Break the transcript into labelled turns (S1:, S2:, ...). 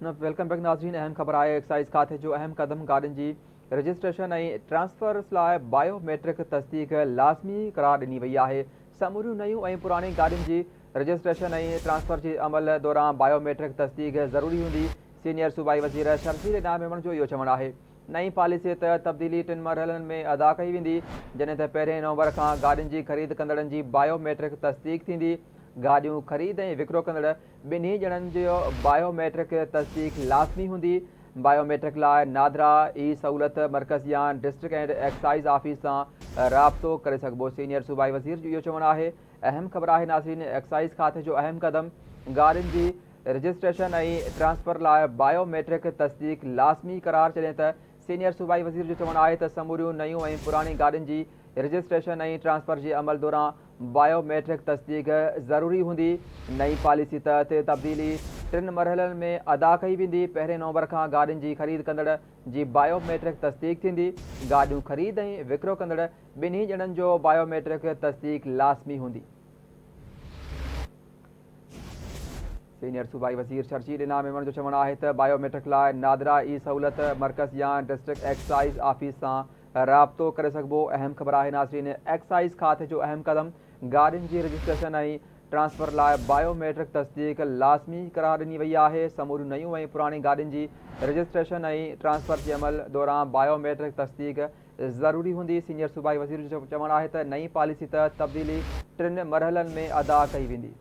S1: Welcome back नाज़रीन। अहम ख़बर आहे एक्साइज़ खाते जो अहम कदम गाॾियुनि जी रजिस्ट्रेशन ऐं ट्रांसफर्स लाइ बायोमेट्रिक तस्दीक लाज़मी करार ॾिनी वई आहे। समूरियूं नयूं ऐं पुराणी गाॾियुनि जी रजिस्ट्रेशन ऐं ट्रांसफर जे अमल दौरान बायोमेट्रिक तस्दीक ज़रूरी हूंदी। सीनियर सूबाई वज़ीर शर्जील इनाम मेमण जो इहो चवणु आहे। नई पॉलिसीअ तहत तब्दीली 3 मरहलनि में अदा कई वेंदी, जॾहिं त 1 नवंबर खां गाॾियुनि जी ख़रीद कंदड़नि जी बायोमेट्रिक तस्दीक थींदी। गाॾियूं ख़रीद ऐं विकिरो कंदड़ ॿिन्ही ॼणनि जो बायोमेट्रिक तस्दीक लाज़मी हूंदी। बायोमेट्रिक लाइ नादरा ई सहूलियत मर्कज़ या डिस्ट्रिक्ट एंड एक्साइज़ ऑफिस सां राब्तो करे सघिबो। सीनियर सूबाई वज़ीर जो इहो चवणु आहे। अहम ख़बर आहे नाज़रीन, एक्साइज़ खाते जो अहम कदम गाॾियुनि जी रजिस्ट्रेशन ऐं ट्रांसफर लाइ बायोमेट्रिक तस्दीक लाज़मी करार, जॾहिं त सीनियर सूबाई वज़ीर जो चवणु आहे त समूरियूं नयूं ऐं पुराणी गाॾियुनि जी रजिस्ट्रेशन ऐं ट्रांसफर जे अमल दौरान बायोमेट्रिक तस्दीक ज़रूरी हूंदी। नई पॉलिसी तहत तब्दीली 3 मरहलनि में अदा कई वेंदी। 1 नवंबर खां गाॾियुनि जी ख़रीद कंदड़ जी बायोमेट्रिक तस्दीक थींदी। गाॾियूं ख़रीद ऐं विकिरो कंदड़ ॿिन्ही ॼणनि जो बायोमेट्रिक तस्दीक लाज़मी हूंदी। सीनियर सूबाई वज़ीर शर्जील इनाम मेमण जो चवणु आहे त बायोमेट्रिक लाइ नादरा ई सहूलियत मर्कज़ या डिस्ट्रिक्ट एक्साइज़ ऑफिस सां राब्तो करे सघिबो। अहम ख़बर आहे नाज़रीन, एक्साइज़ खाते जो अहम कदम गाॾियुनि जी रजिस्ट्रेशन ऐं ट्रांसफर लाइ बायोमेट्रिक तस्दीक लाज़मी करार ॾिनी वई आहे। समूरियूं नयूं ऐं पुराणी गाॾियुनि जी रजिस्ट्रेशन ऐं ट्रांसफर जे अमल दौरान बायोमेट्रिक तस्दीक ज़रूरी हूंदी। सीनियर सूबाई वज़ीर जो चवणु आहे त नई पॉलिसी तहत तब्दीली 3 मरहलनि में अदा कई वेंदी।